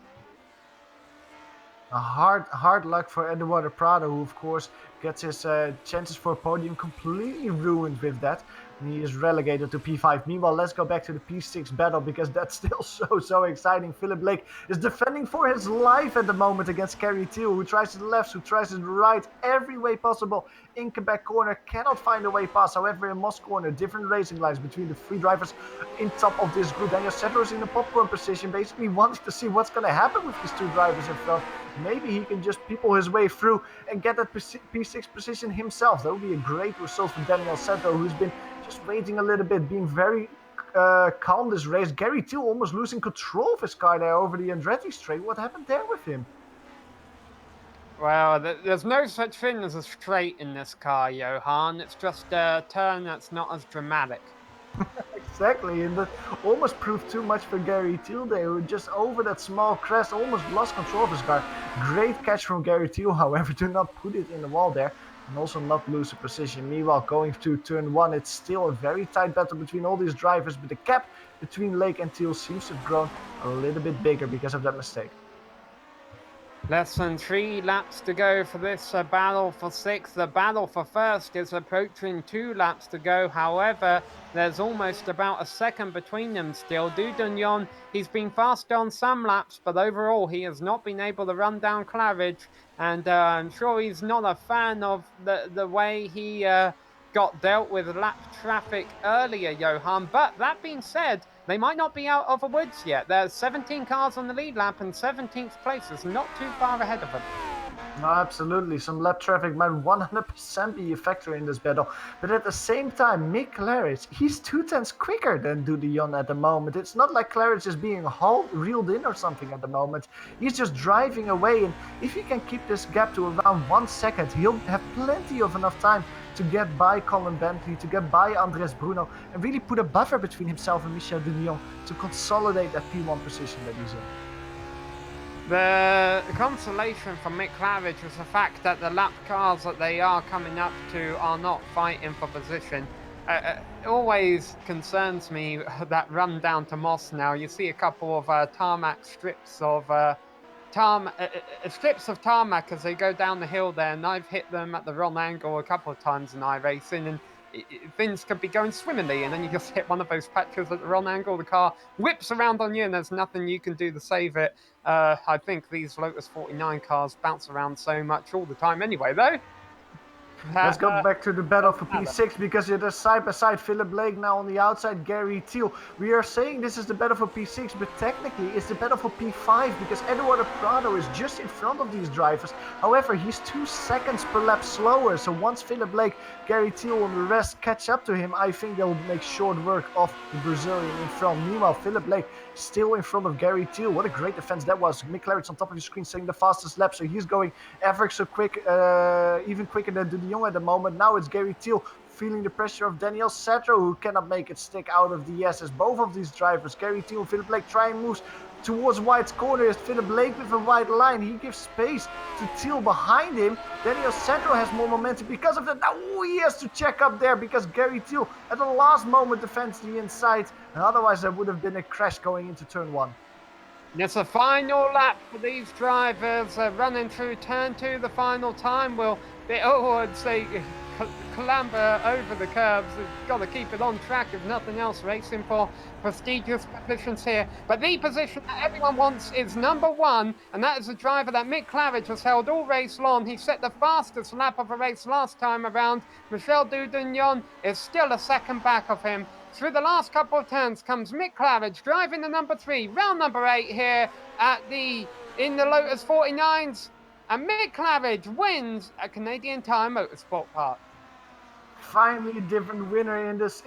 A hard luck for Eduardo Prado, who of course gets his chances for a podium completely ruined with that. And he is relegated to P5. Meanwhile, let's go back to the P6 battle because that's still so exciting. Philip Blake is defending for his life at the moment against Kerry Thiel, who tries to the left, who tries to the right, every way possible. In Quebec corner, cannot find a way past. However, in Moss corner, different racing lines between the three drivers in top of this group. Daniel Cedro is in the popcorn position, basically wanting to see what's going to happen with these two drivers in front. Maybe he can just people his way through and get that P6 position himself. That would be a great result for Daniel Cedro, who's been just waiting a little bit, being very calm this race. Gary Thiel almost losing control of his car there over the Andretti straight. What happened there with him? Well, there's no such thing as a straight in this car, Johan. It's just a turn that's not as dramatic. Exactly, and that almost proved too much for Gary Thiel there, who just over that small crest almost lost control of his car. Great catch from Gary Thiel, however, to not put it in the wall there and also not lose a position. Meanwhile, going to turn one, it's still a very tight battle between all these drivers, but the gap between Lake and Thiel seems to have grown a little bit bigger because of that mistake. Less than 3 laps to go for this battle for 6th. The battle for 1st is approaching 2 laps to go. However, there's almost about a second between them still. Dudagnon, he's been fast on some laps, but overall he has not been able to run down Claridge. And I'm sure he's not a fan of the way he got dealt with lap traffic earlier, Johan. But that being said, they might not be out of the woods yet. There's 17 cars on the lead lap and 17th place is not too far ahead of them. No, absolutely. Some lap traffic might 100% be a factor in this battle. But at the same time, Mick Claridge, he's 2/10 quicker than Dudagnon at the moment. It's not like Claridge is being reeled in or something at the moment. He's just driving away. And if he can keep this gap to around 1 second, he'll have plenty of enough time to get by Colin Bentley, to get by Andres Bruno, and really put a buffer between himself and Michel Dudagnon to consolidate that P1 position that he's in. The consolation for Mick Claridge was the fact that the lap cars that they are coming up to are not fighting for position. It always concerns me that run down to Moss now. You see a couple of tarmac strips of strips of tarmac as they go down the hill there, and I've hit them at the wrong angle a couple of times in iRacing, and things could be going swimmingly, and then you just hit one of those patches at the wrong angle, the car whips around on you, and there's nothing you can do to save it. I think these Lotus 49 cars bounce around so much all the time anyway, though. Let's go back to the battle for P6 because it is side by side. Philip Blake now on the outside, Gary Thiel. We are saying this is the battle for P6, but technically it's the battle for P5 because Eduardo Prado is just in front of these drivers. However, he's 2 seconds per lap slower. So once Philip Blake, Gary Thiel and the rest catch up to him, I think they'll make short work of the Brazilian in front. Meanwhile, Philip Blake still in front of Gary Thiel. What a great defense that was. Mick Claridge on top of the screen saying the fastest lap. So he's going ever so quick, even quicker than Dudagnon at the moment. Now it's Gary Thiel feeling the pressure of Daniel Cedro, who cannot make it stick out of the SS. Both of these drivers, Gary Thiel and Philip Blake, trying moves towards White's corner is Philip Lake with a wide line. He gives space to Thiel behind him. Daniel Sandro has more momentum because of that. Now he has to check up there because Gary Thiel at the last moment defends the inside. And otherwise there would have been a crash going into turn 1. It's a final lap for these drivers running through turn 2. The final time will be, I'd say, clamber over the curves. You've got to keep it on track, if nothing else, racing for prestigious positions here. But the position that everyone wants is number 1, and that is a driver that Mick Claridge has held all race long. He set the fastest lap of a race last time around. Michel Dudagnon is still a second back of him. Through the last couple of turns comes Mick Claridge driving the number 3, round number 8 here in the Lotus 49s. And Mick Claridge wins at Canadian Tire Motorsport Park. Finally a different winner in this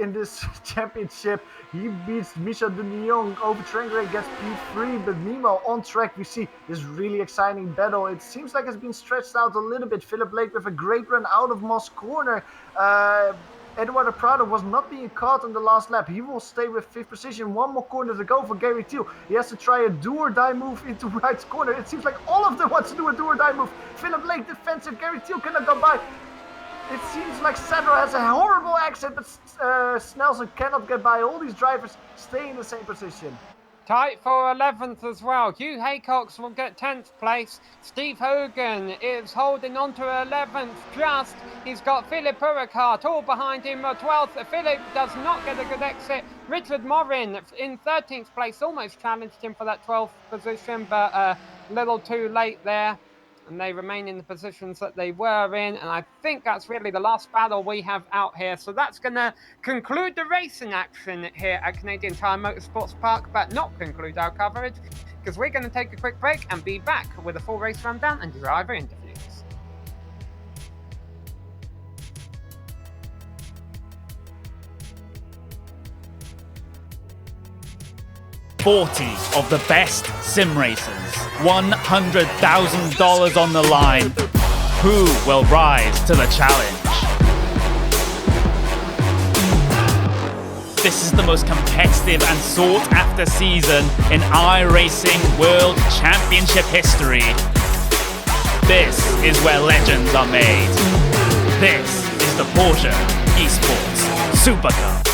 championship. He beats Michel Dudagnon over track grade, gets P3, but meanwhile on track we see this really exciting battle. It seems like it's been stretched out a little bit. Philip Lake with a great run out of Moss corner. Eduardo Prado was not being caught on the last lap. He will stay with 5th position. One more corner to go for Gary Thiel. He has to try a do-or-die move into Wright's corner. It seems like all of them want to do a do-or-die move. Philip Lake defensive. Gary Thiel cannot go by. It seems like Sandro has a horrible exit, but Snelson cannot get by. All these drivers stay in the same position. Tight for 11th as well. Hugh Haycox will get 10th place. Steve Hogan is holding on to 11th just. He's got Philip Urquhart all behind him at 12th. Philip does not get a good exit. Richard Morin in 13th place almost challenged him for that 12th position, but a little too late there. And they remain in the positions that they were in. And I think that's really the last battle we have out here. So that's going to conclude the racing action here at Canadian Tire Motorsports Park, but not conclude our coverage, because we're going to take a quick break and be back with a full race rundown and driver interviews. 40 of the best sim racers, $100,000 on the line. Who will rise to the challenge? This is the most competitive and sought after season in iRacing World Championship history. This is where legends are made. This is the Porsche Esports Super Cup.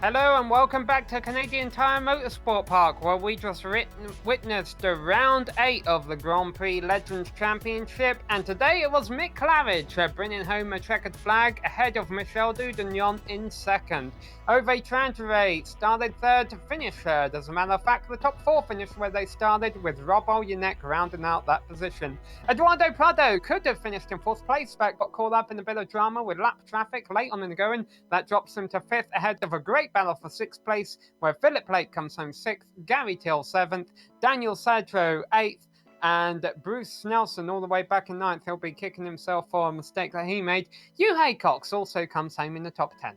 Hello and welcome back to Canadian Tire Motorsport Park, where we just witnessed the round 8 of the Grand Prix Legends Championship, and today it was Mick Claridge bringing home a checkered flag ahead of Michel Dudagnon in second. Ove Trangeré started third to finish third. As a matter of fact, the top 4 finished where they started, with Rob Olyanek rounding out that position. Eduardo Prado could have finished in 4th place, but got caught up in a bit of drama with lap traffic late on in the going. That drops him to 5th ahead of a great great battle for 6th place, where Philip Blake comes home 6th, Gary Till 7th, Daniel Sadro 8th, and Bruce Nelson all the way back in 9th. He'll be kicking himself for a mistake that he made. Hugh Haycox also comes home in the top 10.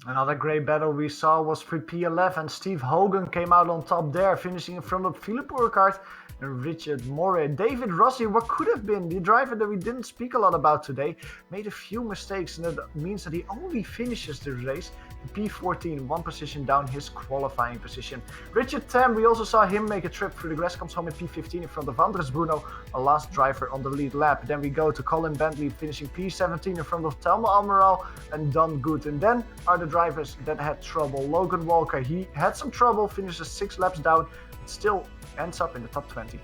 Another great battle we saw was for P11. Steve Hogan came out on top there, finishing in front of Philip Urquhart and Richard Moore. David Rossi, what could have been the driver that we didn't speak a lot about today, made a few mistakes, and that means that he only finishes the race in P14, one position down his qualifying position. Richard Tam, we also saw him make a trip through the grass, comes home in P15 in front of Andres Bruno, a last driver on the lead lap. Then we go to Colin Bentley, finishing P17 in front of Thelma Almiral and Don Good. And then are the drivers that had trouble. Logan Walker, he had some trouble, finishes 6 laps down, but still ends up in the top 20.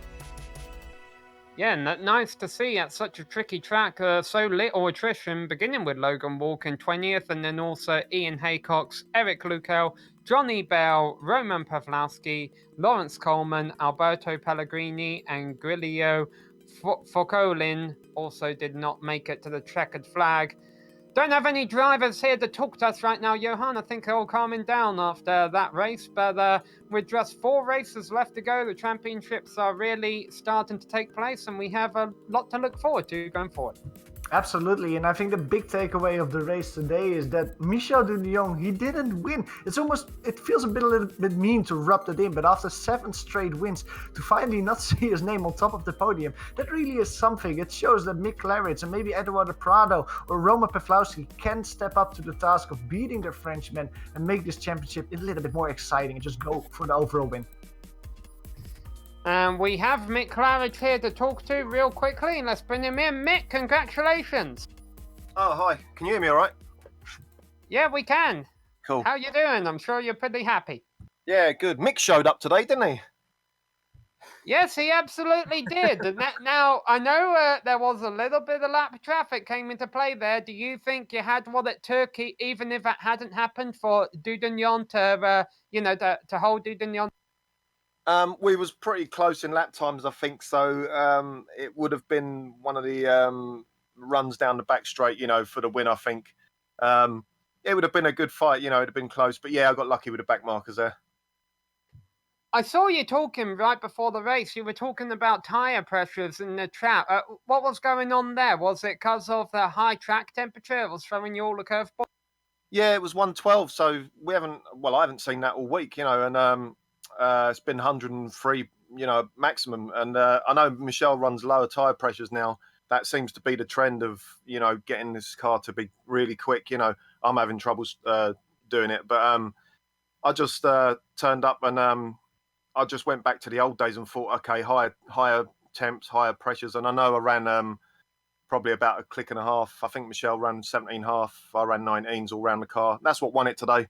Yeah, nice to see at such a tricky track, so little attrition, beginning with Logan Walker in 20th, and then also Ian Haycox, Eric Lukel, Johnny Bell, Roman Pawlowski, Lawrence Coleman, Alberto Pellegrini, and Grilio Focolin also did not make it to the checkered flag. Don't have any drivers here to talk to us right now, Johan. I think they're all calming down after that race. But with just 4 races left to go, the championships are really starting to take place, and we have a lot to look forward to going forward. Absolutely, and I think the big takeaway of the race today is that Michel Dunion, he didn't win. It feels a little bit mean to rub that in, but after 7 straight wins, to finally not see his name on top of the podium, that really is something. It shows that Mick Claridge and maybe Eduardo Prado or Roman Pawlowski can step up to the task of beating their Frenchmen and make this championship a little bit more exciting and just go for the overall win. And we have Mick Claridge here to talk to real quickly. Let's bring him in. Mick, congratulations. Oh, hi. Can you hear me all right? Yeah, we can. Cool. How you doing? I'm sure you're pretty happy. Yeah, good. Mick showed up today, didn't he? Yes, he absolutely did. Now, I know there was a little bit of lap traffic came into play there. Do you think you had what it took, even if it hadn't happened, for Dudignon to hold Dudignon? We was pretty close in lap times, I think. So it would have been one of the runs down the back straight, for the win, I think. It would have been a good fight, it'd have been close. But yeah, I got lucky with the back markers there. I saw you talking right before the race. You were talking about tyre pressures in the track. What was going on there? Was it because of the high track temperature? It was throwing you all a curveball? Yeah, it was 112. So I haven't seen that all week, and it's been 103, maximum. And I know Michelle runs lower tyre pressures now. That seems to be the trend of, getting this car to be really quick. I'm having troubles doing it. But I just turned up and I just went back to the old days and thought, okay, higher temps, higher pressures. And I know I ran probably about a click and a half. I think Michelle ran 17.5. I ran 19s all around the car. That's what won it today.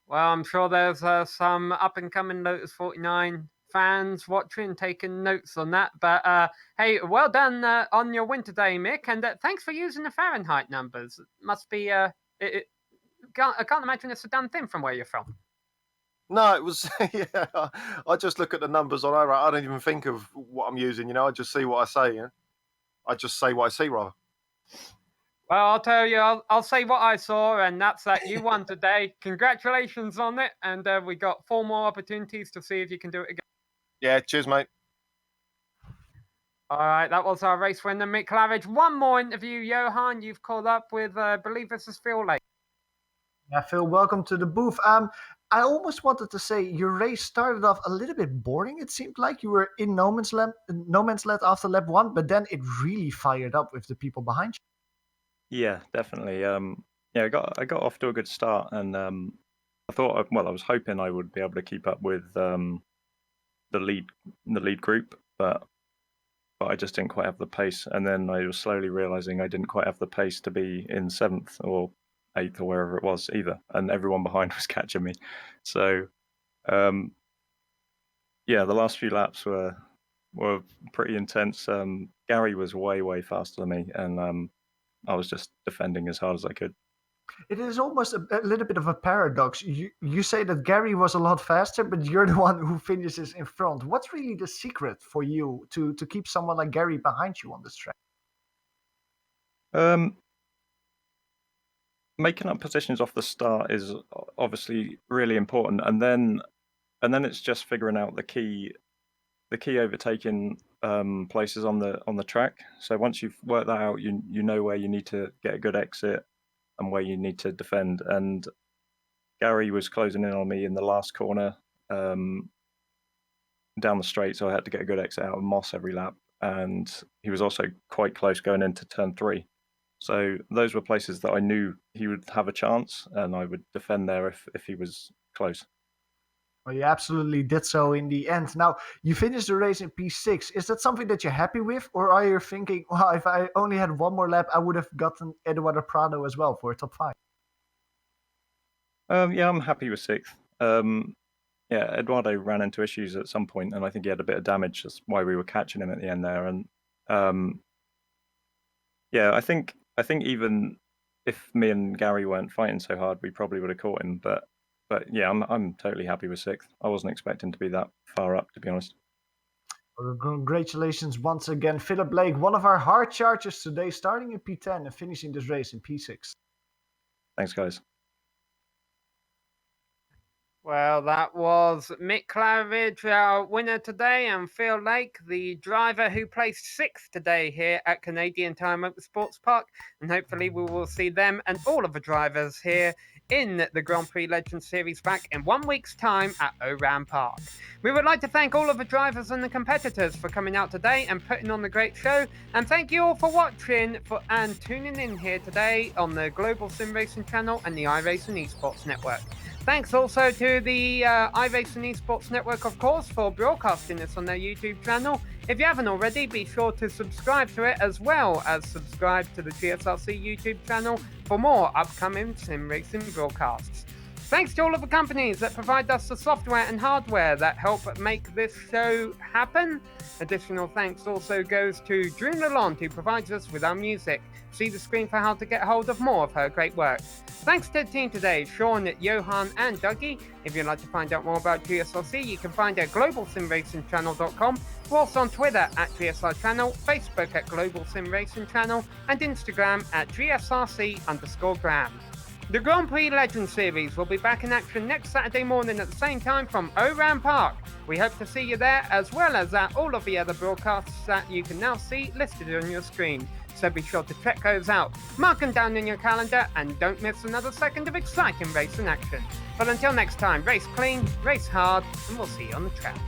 Well, I'm sure there's some up-and-coming Lotus 49 fans watching, taking notes on that. But hey, well done on your win today, Mick. And thanks for using the Fahrenheit numbers. It must be... I can't imagine it's a done thing from where you're from. No, it was... yeah, I just look at the numbers on iRacing. I don't even think of what I'm using, I just see what I say. I just say what I see, rather. Well, I'll tell you, I'll say what I saw, and that's that you won today. Congratulations on it, and we got 4 more opportunities to see if you can do it again. Yeah, cheers, mate. All right, that was our race winner, Mick Claridge. One more interview, Johan. You've called up with, I believe this is Phil Lake. Yeah, Phil, welcome to the booth. I almost wanted to say your race started off a little bit boring. It seemed like you were in no man's land after lap 1, but then it really fired up with the people behind you. Yeah, definitely. I got off to a good start, and I thought, I was hoping I would be able to keep up with the lead group, but I just didn't quite have the pace. And then I was slowly realizing I didn't quite have the pace to be in 7th or 8th or wherever it was either, and everyone behind was catching me. So, the last few laps were pretty intense. Gary was way faster than me, and I was just defending as hard as I could. It is almost a little bit of a paradox. You say that Gary was a lot faster, but you're the one who finishes in front. What's really the secret for you to keep someone like Gary behind you on this track? making up positions off the start is obviously really important, and then it's just figuring out the key overtaking places on the track. So once you've worked that out, you know where you need to get a good exit and where you need to defend. And Gary was closing in on me in the last corner down the straight, so I had to get a good exit out of Moss every lap. And he was also quite close going into turn 3. So those were places that I knew he would have a chance, and I would defend there if he was close. Well, you absolutely did so in the end. Now, you finished the race in P6. Is that something that you're happy with? Or are you thinking, well, if I only had one more lap, I would have gotten Eduardo Prado as well for a top 5? Yeah, I'm happy with 6th. Yeah, Eduardo ran into issues at some point, and I think he had a bit of damage. That's why we were catching him at the end there. And yeah, I think even if me and Gary weren't fighting so hard, we probably would have caught him. But yeah, I'm totally happy with 6th. I wasn't expecting to be that far up, to be honest. Well, congratulations once again, Philip Blake, one of our hard chargers today, starting in P10 and finishing this race in P6. Thanks, guys. Well, that was Mick Claridge, our winner today, and Phil Lake, the driver who placed 6th today here at Canadian Tire Motorsports Park. And hopefully we will see them and all of the drivers here in the Grand Prix Legends Series back in 1 week's time at Oran Park. We would like to thank all of the drivers and the competitors for coming out today and putting on the great show. And thank you all for watching and tuning in here today on the Global Sim Racing channel and the iRacing Esports Network. Thanks also to the iRacing Esports Network, of course, for broadcasting this on their YouTube channel. If you haven't already, be sure to subscribe to it, as well as subscribe to the GSRC YouTube channel for more upcoming sim racing broadcasts. Thanks to all of the companies that provide us the software and hardware that help make this show happen. Additional thanks also goes to Drew Lalonde, who provides us with our music. See the screen for how to get hold of more of her great work. Thanks to the team today, Sean, Johan and Dougie. If you'd like to find out more about GSRC, you can find it at globalsimracingchannel.com. We're also on Twitter at GSR Channel, Facebook at Global Sim Racing Channel, and Instagram at GSRC_Gram. The Grand Prix Legends Series will be back in action next Saturday morning at the same time from Oran Park. We hope to see you there, as well as at all of the other broadcasts that you can now see listed on your screen. So be sure to check those out, mark them down in your calendar, and don't miss another second of exciting racing action. But until next time, race clean, race hard, and we'll see you on the track.